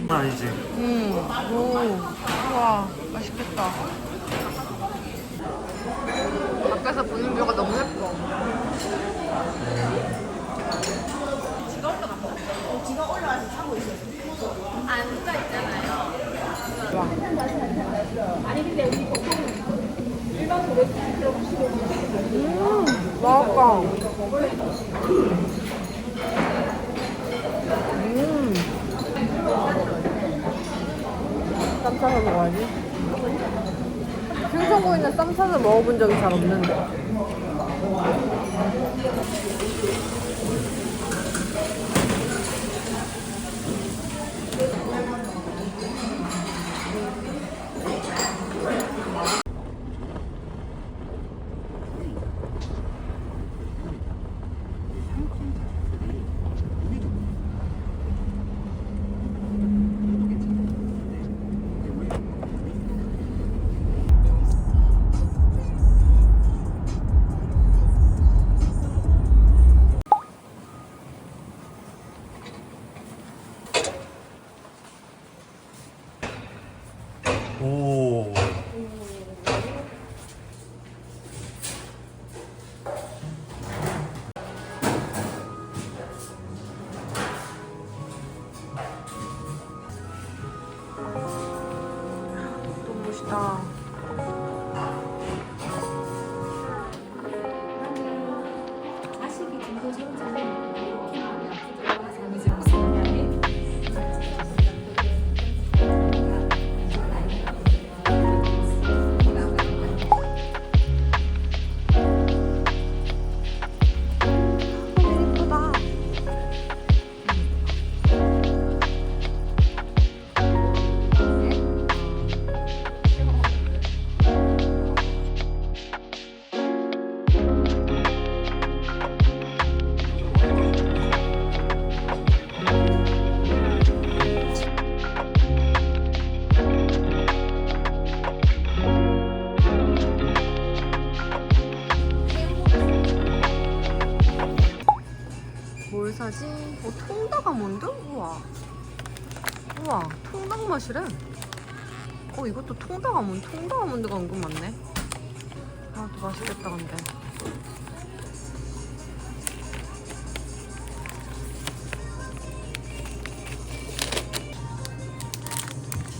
아니지. 우와, 맛있겠다. 밖에서 보는 뷰가 너무 예뻐. 지가 올라와서 자고 있어요. 앉아 있잖아요. 아니 근데 우리 보통 일반적으로 맛있다. 쌈 싸서 먹어야지. 생선구이는 쌈 싸서 먹어본 적이 잘 없는데. 오. 너무 멋있다. 자식이 진도 성장이 이렇게 많이 아프더라. 장이지 무슨 말이? 예쁘다. 뭘 사지? 통닭 아몬드? 우와. 우와, 통닭 맛이래. 이것도 통닭 아몬드. 통닭 아몬드가 은근 많네. 아, 또 맛있겠다, 근데.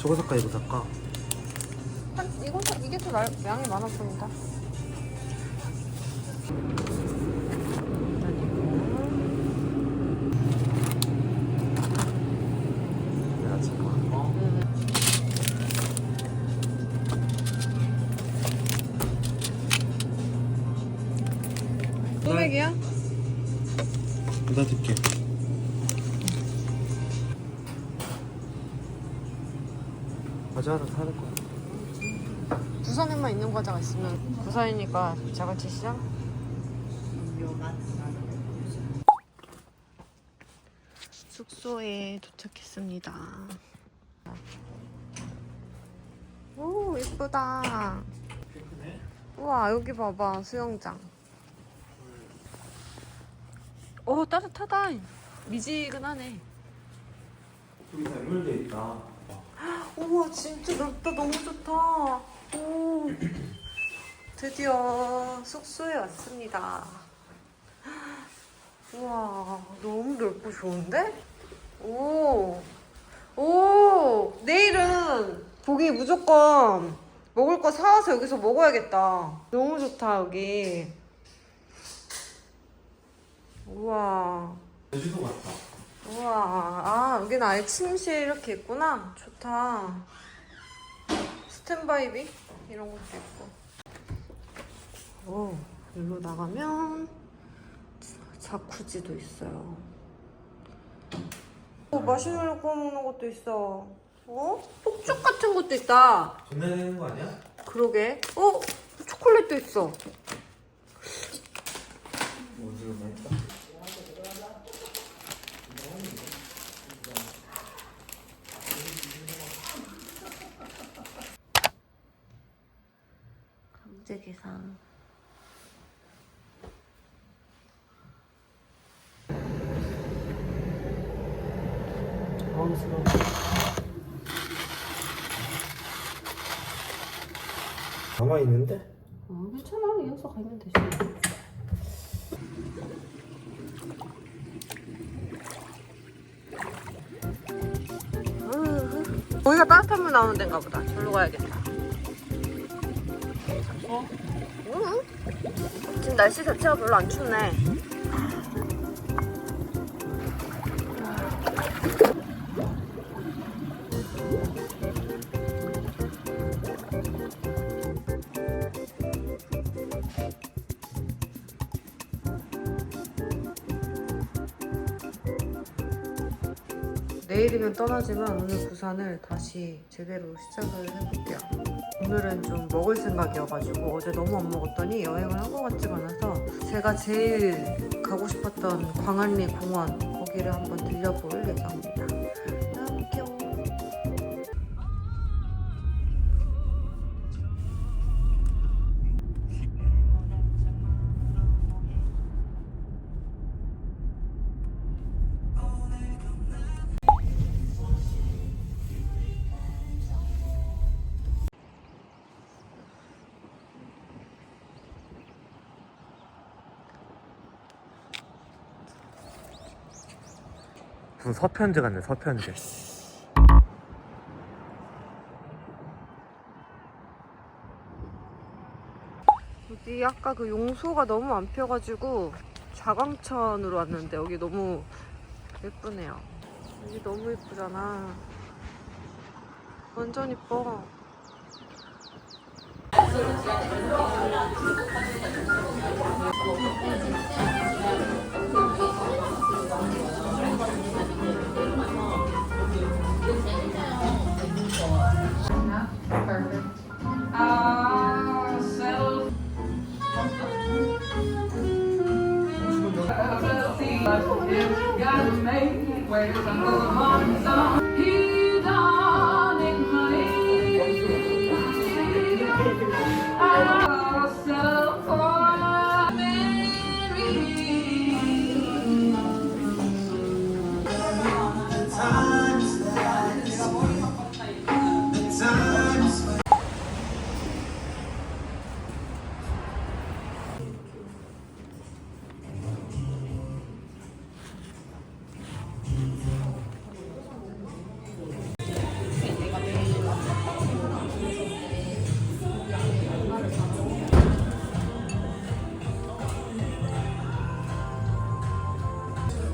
저거 살까 이거 살까? 이게 더 양이 많아 보인다. 내가 지금 거. 소맥이야? 나 줄게. 과자 하나 사야 될 거야. 부산에만 있는 과자가 있으면 부산이니까 자갈치 시장? 숙소에 도착했습니다. 오, 예쁘다. 우와, 여기 봐봐, 수영장. 오, 따뜻하다. 미지근하네. 여기 연결돼 있다. 우와, 진짜 넓다. 너무 좋다. 오, 드디어 숙소에 왔습니다. 우와, 너무 넓고 좋은데? 오, 내일은 고기 무조건 먹을 거 사와서 여기서 먹어야겠다. 너무 좋다, 여기. 우와. 제주도 같다. 우와, 여기는 아예 침실 이렇게 있구나. 좋다. 스탠바이비? 이런 것도 있고. 여기로 나가면 자쿠지도 있어요. 맛있는 거 구워 먹는 것도 있어. 폭죽 같은 것도 있다. 전달되는 거 아니야? 그러게. 초콜릿도 있어. 어디로 했다? 강제계산. 당황스러워. 가만히 있는데? 괜찮아. 이어서 가면 되지. 거기가 따뜻한 물 나오는 데인가 보다. 절로 가야겠다. 지금 날씨 자체가 별로 안 춥네. 내일이면 떠나지만 오늘 부산을 다시 제대로 시작을 해볼게요. 오늘은 좀 먹을 생각이어가지고 어제 너무 안 먹었더니 여행을 한 것 같지가 않아서 제가 제일 가고 싶었던 광안리 공원 거기를 한번 들려볼 예정입니다. 너무 귀여워. 무슨 서편제 같네, 서편제. 여기 아까 그 용소가 너무 안 펴가지고 자광천으로 왔는데 여기 너무 예쁘네요. 여기 너무 예쁘잖아. 완전 예뻐.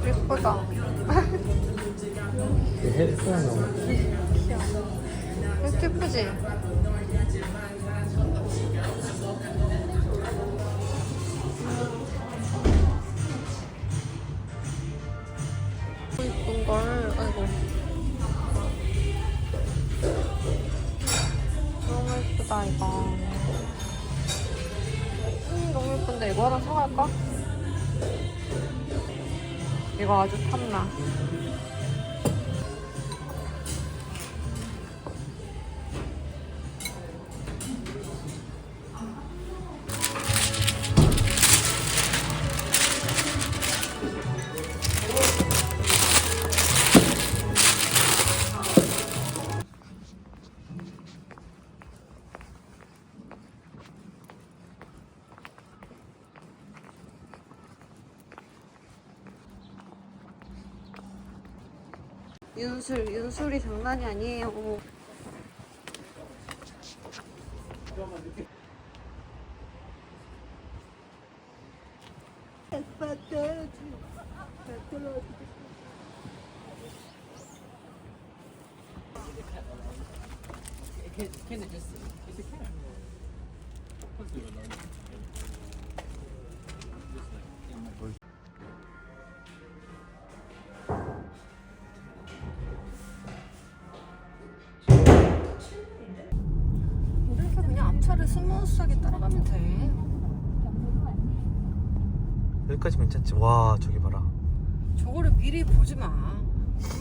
예쁘다. 헬스장 나오네. 이렇게 예쁘지? 이쁜 걸, 아이고. 너무 예쁘다, 이거. 너무 예쁜데, 이거 하나 사갈까? 이거 아주 탐나. 윤술이 장난이 아니에요. 이렇게 그냥 앞차를 스무스하게 따라가면 돼. 여기까지 괜찮지? 와, 저기 봐라. 저거를 미리 보지 마.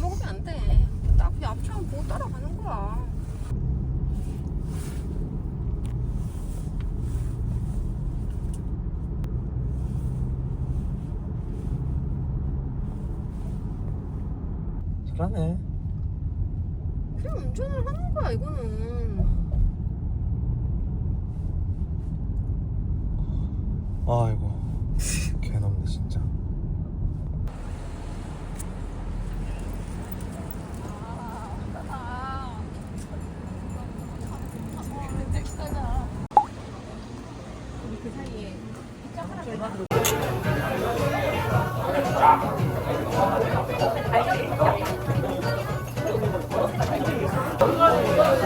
먹으면 안 돼. 나 그냥 앞차만 보고 따라가는 거야. 잘하네. 운전을 하는 거야 이거는. 아이고 개놈네 진짜.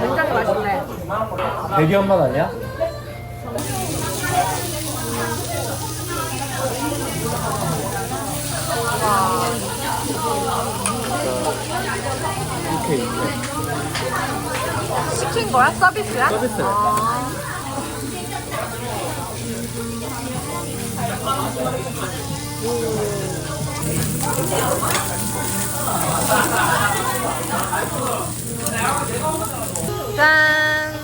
굉장히 맛있네. 대기업 맛 아니야? 이렇게 시킨 거야? 서비스야? 서비스래. 아. 짠.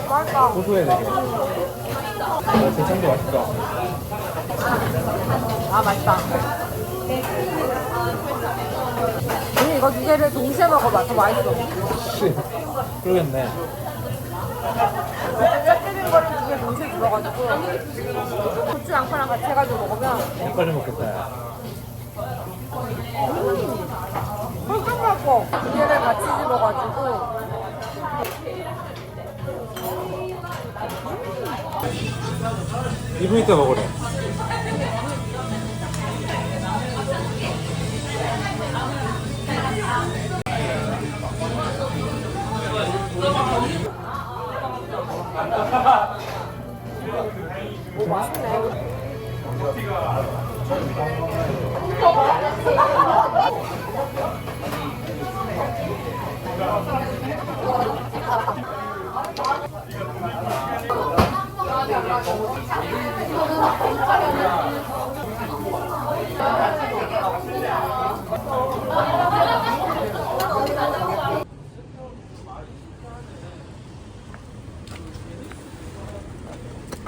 맛있다. 고소해 되게. 대창도 맛있다. 아 맛있다. 언니 이거 두 개를 동시에 먹어봐. 더 맛있어. 그러겠네. 짭짤한 거를 두 개 동시에 들어가지고 고추 양파랑 같이 해가지고 먹으면 색깔이 먹겠다. 야. 훨씬 맛있어. 두 개를 같이 집어가지고 이분 이따 먹으래. 오 맛있네.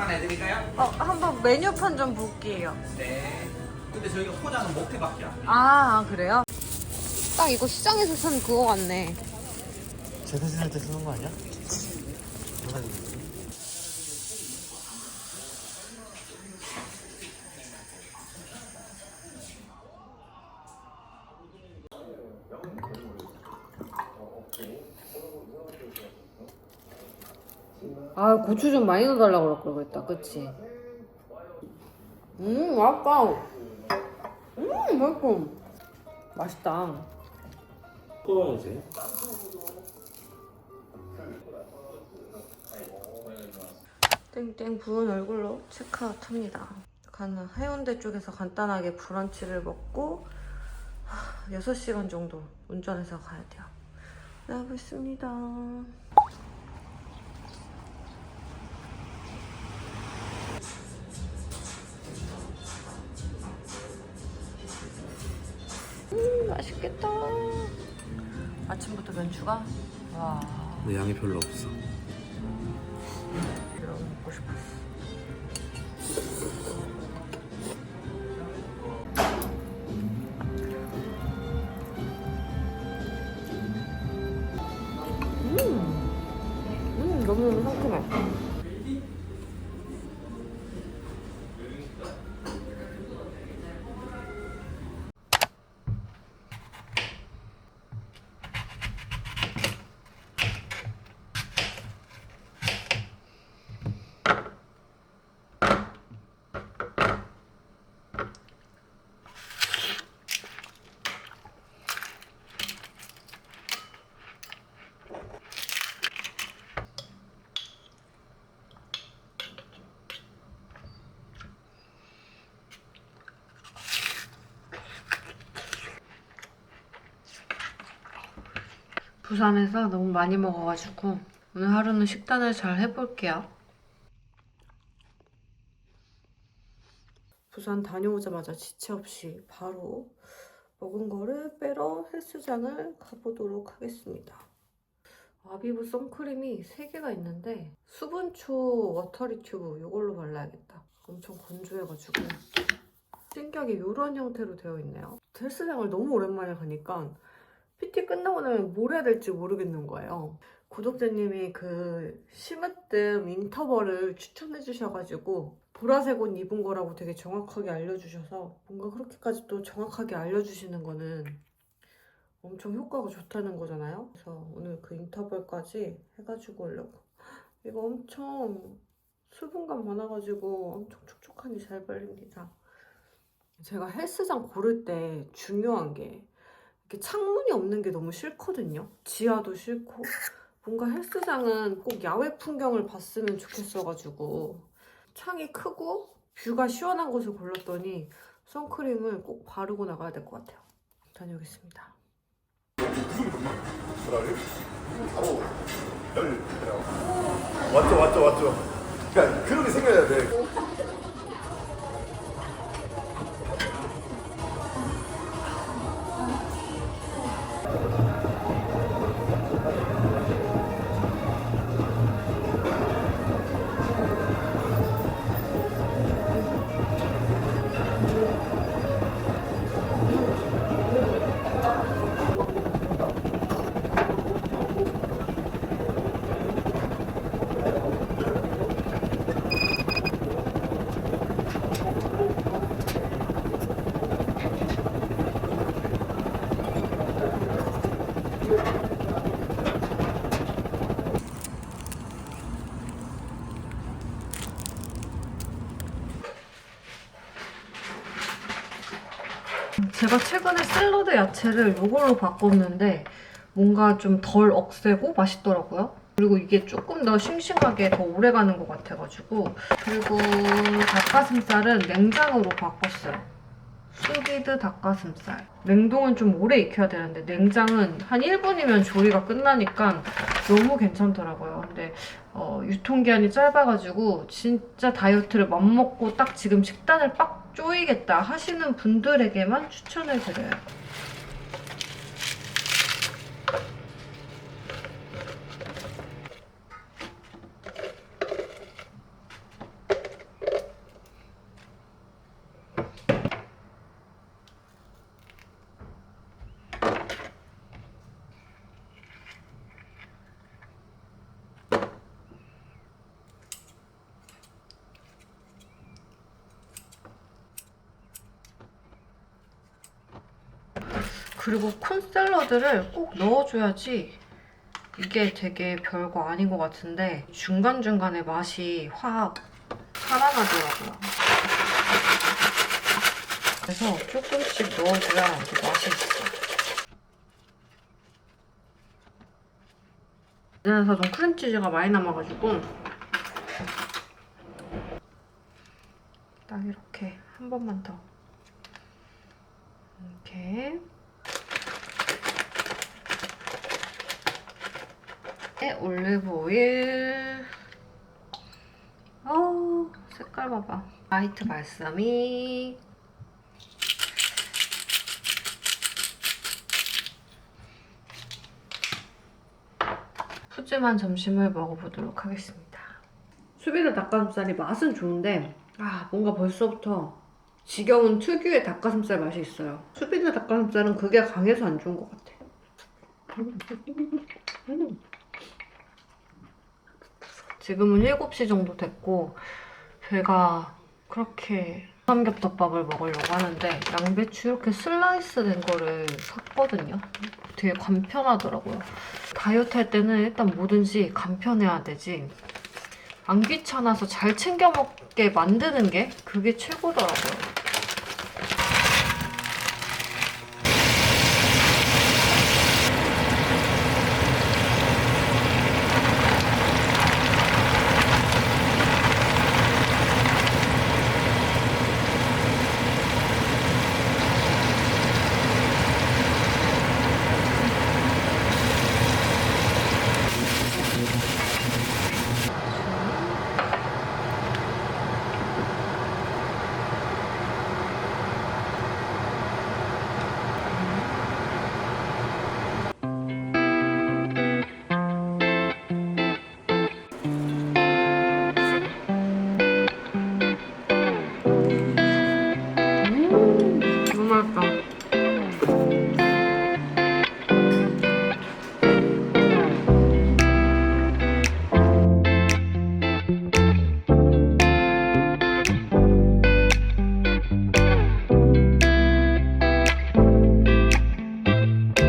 해드릴까요? 한번 메뉴판 좀 볼게요. 네. 근데 저희가 포장은 목회밖에. 아 그래요? 딱 이거 시장에서 산 그거 같네. 제사 지낼 때 쓰는 거 아니야? 아 고추 좀 많이 넣어달라고 그럴 걸 그랬다. 그치? 맛있다. 맛있어. 맛있다. 꺼야지. 땡땡 부은 얼굴로 체크아웃합니다. 가는 해운대 쪽에서 간단하게 브런치를 먹고 6시간 정도 운전해서 가야 돼요. 나가고 있습니다. 맛있겠다. 아침부터 면추가 와. 근데 양이 별로 없어. 이런 거 먹고 싶었어. 너무 상큼해. 부산에서 너무 많이 먹어가지고 오늘 하루는 식단을 잘 해볼게요. 부산 다녀오자마자 지체 없이 바로 먹은 거를 빼러 헬스장을 가보도록 하겠습니다. 아비브 선크림이 3개가 있는데 수분초 워터리 튜브 이걸로 발라야겠다. 엄청 건조해가지고. 신기하게 이런 형태로 되어 있네요. 헬스장을 너무 오랜만에 가니까 PT 끝나고 나면 뭘 해야 될지 모르겠는 거예요. 구독자님이 그 심으뜸 인터벌을 추천해 주셔가지고 보라색 옷 입은 거라고 되게 정확하게 알려주셔서 뭔가 그렇게까지 또 정확하게 알려주시는 거는 엄청 효과가 좋다는 거잖아요. 그래서 오늘 그 인터벌까지 해가지고 오려고. 이거 엄청 수분감 많아가지고 엄청 촉촉하니 잘 발립니다. 제가 헬스장 고를 때 중요한 게 이렇게 창문이 없는 게 너무 싫거든요. 지하도 싫고 뭔가 헬스장은 꼭 야외 풍경을 봤으면 좋겠어가지고 창이 크고 뷰가 시원한 곳을 골랐더니 선크림을 꼭 바르고 나가야 될 것 같아요. 다녀오겠습니다. 바로 열 왔죠. 그러니까 그런 게 생겨야 돼. 제가 최근에 샐러드 야채를 이걸로 바꿨는데 뭔가 좀 덜 억세고 맛있더라고요. 그리고 이게 조금 더 싱싱하게 더 오래가는 것 같아가지고. 그리고 닭가슴살은 냉장으로 바꿨어요. 수비드 닭가슴살. 냉동은 좀 오래 익혀야 되는데 냉장은 한 1분이면 조리가 끝나니까 너무 괜찮더라고요. 근데 유통기한이 짧아가지고 진짜 다이어트를 맘먹고 딱 지금 식단을 빡 쪼이겠다 하시는 분들에게만 추천을 드려요. 그리고 콘샐러드를 꼭 넣어줘야지 이게 되게 별거 아닌 것 같은데 중간중간에 맛이 확 살아나더라고요. 그래서 조금씩 넣어줘야 이게 맛이 있어. 그래서 좀 크림치즈가 많이 남아가지고 딱 이렇게 한 번만 더 이렇게 올리브 오일. 색깔 봐봐. 화이트 발사믹. 푸짐한 점심을 먹어보도록 하겠습니다. 수비드 닭가슴살이 맛은 좋은데 뭔가 벌써부터 지겨운 특유의 닭가슴살 맛이 있어요. 수비드 닭가슴살은 그게 강해서 안 좋은 것 같아. 지금은 7시 정도 됐고 배가 그렇게 삼겹덮밥을 먹으려고 하는데 양배추 이렇게 슬라이스 된 거를 샀거든요. 되게 간편하더라고요. 다이어트 할 때는 일단 뭐든지 간편해야 되지 안 귀찮아서 잘 챙겨 먹게 만드는 게 그게 최고더라고요. 아